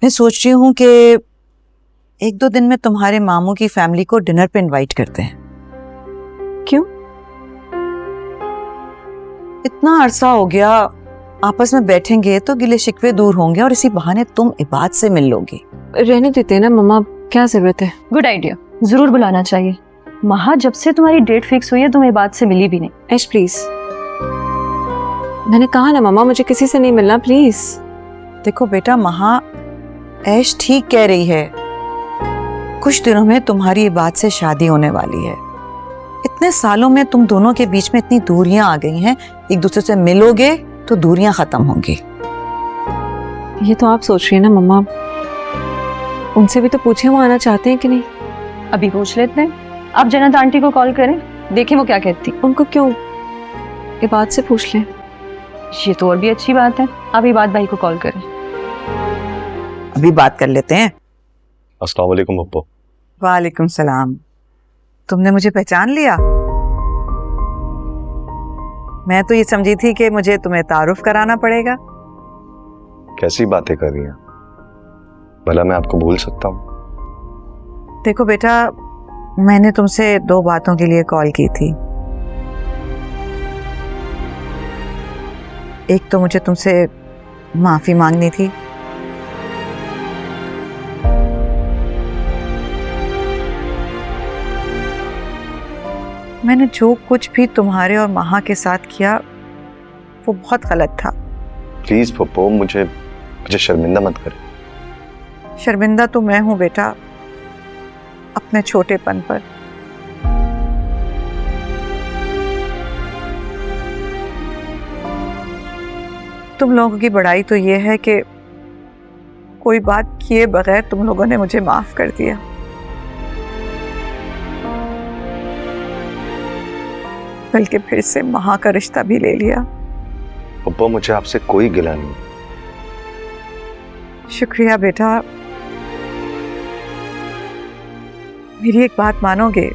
मैं सोच रही हूँ कि एक दो दिन में तुम्हारे मामू की फैमिली को डिनर पे इनवाइट करते हैं। क्यों? इतना अरसा हो गया, आपस में बैठेंगे तो गिले शिकवे दूर होंगे और इसी बहाने तुम इबाद से मिल लोगी। रहने देते हैं ना मम्मा, क्या जरूरत है। गुड आइडिया, जरूर बुलाना चाहिए। महा, जब से तुम्हारी डेट फिक्स हुई है तुम इबाद से मिली भी नहीं। ऐश प्लीज, मैंने कहा ना मम्मा मुझे किसी से नहीं मिलना, प्लीज। देखो बेटा, महा ऐश ठीक कह रही है। कुछ दिनों में तुम्हारी इबाद से शादी होने वाली है। इतने सालों में तुम दोनों के बीच में इतनी दूरियां आ गई हैं, एक दूसरे से मिलोगे तो दूरियां खत्म होंगी। ये तो आप सोच रही है ना मम्मा, उनसे भी तो पूछे वो आना चाहते हैं कि नहीं। अभी पूछ लेते हैं। आप जन्नत आंटी को कॉल करें, देखें वो क्या कहती। उनको क्यों, इबाद से पूछ लें। ये तो और भी अच्छी बात है। आप इबाद भाई को कॉल करें। अभी बात कर लेते हैं। अस्सलाम वालेकुम पप्पू। वालेकुम सलाम। तुमने मुझे पहचान लिया? मैं तो ये समझी थी कि मुझे तुम्हें तारुफ कराना पड़ेगा। कैसी बातें कर रही हैं? भला मैं आपको भूल सकता हूँ? देखो बेटा, मैंने तुमसे दो बातों के लिए कॉल की थी। एक तो मुझे तुमसे माफी मांगनी थी, मैंने जो कुछ भी तुम्हारे और महा के साथ किया वो बहुत गलत था। प्लीज पप्पू, मुझे शर्मिंदा मत करें। शर्मिंदा तो मैं हूं बेटा, अपने छोटेपन पर। तुम लोगों की बड़ाई तो ये है कि कोई बात किए बगैर तुम लोगों ने मुझे माफ कर दिया। बल्कि फिर से महा का रिश्ता भी ले लिया। पप्पू, मुझे आपसे कोई गिला नहीं। शुक्रिया बेटा। मेरी एक बात मानोगे?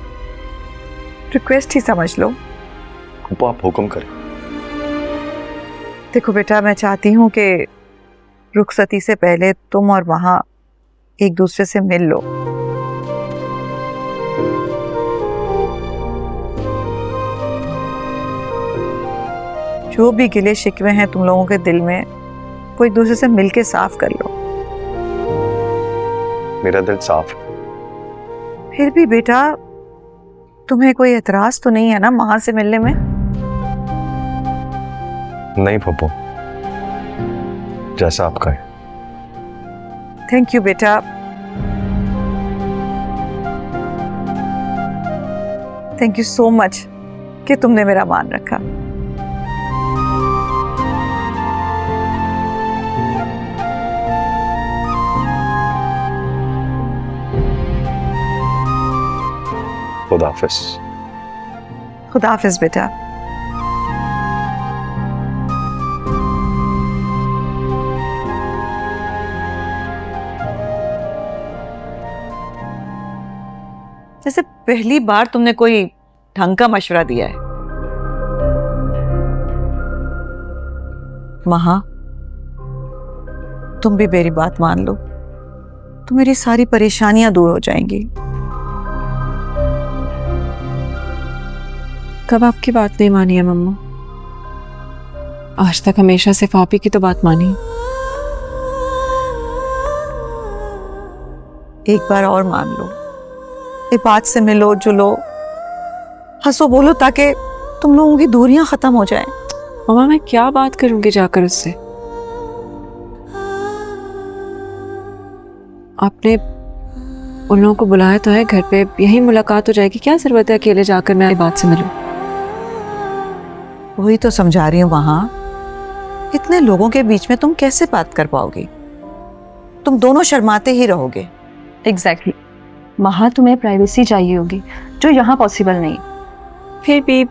रिक्वेस्ट ही समझ लो। पप्पू, आप हुक्म करें। देखो बेटा, मैं चाहती हूँ कि रुखसती से पहले तुम और महा एक दूसरे से मिल लो। जो भी गिले शिकवे हैं तुम लोगों के दिल में, वो एक दूसरे से मिलके साफ कर लो। मेरा दिल साफ है। फिर भी बेटा, तुम्हें कोई एतराज तो नहीं है ना महा से मिलने में? नहीं पप्पू, जैसा आप कहें। थैंक यू बेटा। थैंक यू सो मच कि तुमने मेरा मान रखा। खुदा हाफिज। खुदा हाफिज बेटा। जैसे पहली बार तुमने कोई ढंग का मशवरा दिया है। महा, तुम भी मेरी बात मान लो तो मेरी सारी परेशानियां दूर हो जाएंगी। कब आपकी बात नहीं मानी है मम्मा? आज तक हमेशा सिर्फ आप ही की तो बात मानी। एक बार और मान लो, इबाद से मिलो, जुलो, हंसो बोलो, ताकि तुम लोगों की दूरियां खत्म हो जाएं। मम्मा, मैं क्या बात करूंगी जाकर उससे? आपने उन लोगों को बुलाया तो है घर पे, यही मुलाकात हो जाएगी। क्या जरूरत है अकेले जाकर मैं इबाद से मिलूं? वही तो समझा रही हूँ। वहां इतने लोगों के बीच में तुम कैसे बात कर पाओगी? तुम दोनों शर्माते ही रहोगे। एग्जैक्टली। महा, तुम्हें प्राइवेसी चाहिए होगी जो यहाँ पॉसिबल नहीं। फिर भी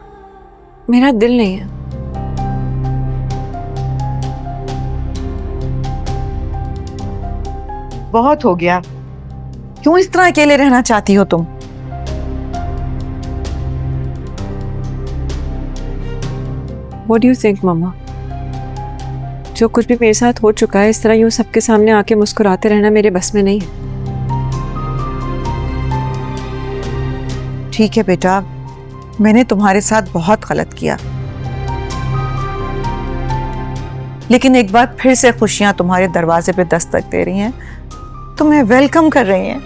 मेरा दिल नहीं है। बहुत हो गया। क्यों इस तरह अकेले रहना चाहती हो तुम? What do you think, मम्मा? जो कुछ भी मेरे साथ हो चुका है, इस तरह यूं सबके सामने आके मुस्कुराते रहना मेरे बस में नहीं है। ठीक है बेटा, मैंने तुम्हारे साथ बहुत गलत किया, लेकिन एक बार फिर से खुशियां तुम्हारे दरवाजे पे दस्तक दे रही हैं, तुम्हें वेलकम कर रही हैं।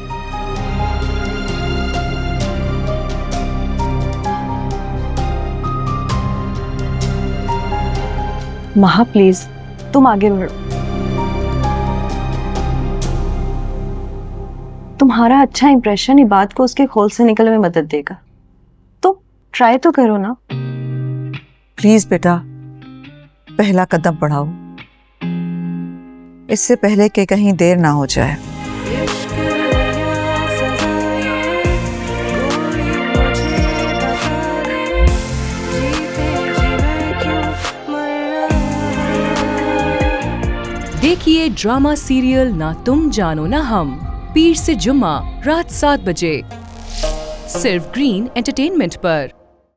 महा प्लीज तुम आगे बढ़ो। तुम्हारा अच्छा इंप्रेशन इबाद को उसके खोल से निकलने में मदद देगा, तो ट्राई तो करो ना। प्लीज बेटा, पहला कदम बढ़ाओ, इससे पहले कि कहीं देर ना हो जाए। देखिए ड्रामा सीरियल ना तुम जानो ना हम, पीर से जुम्मा रात 7 बजे, सिर्फ ग्रीन एंटरटेनमेंट पर।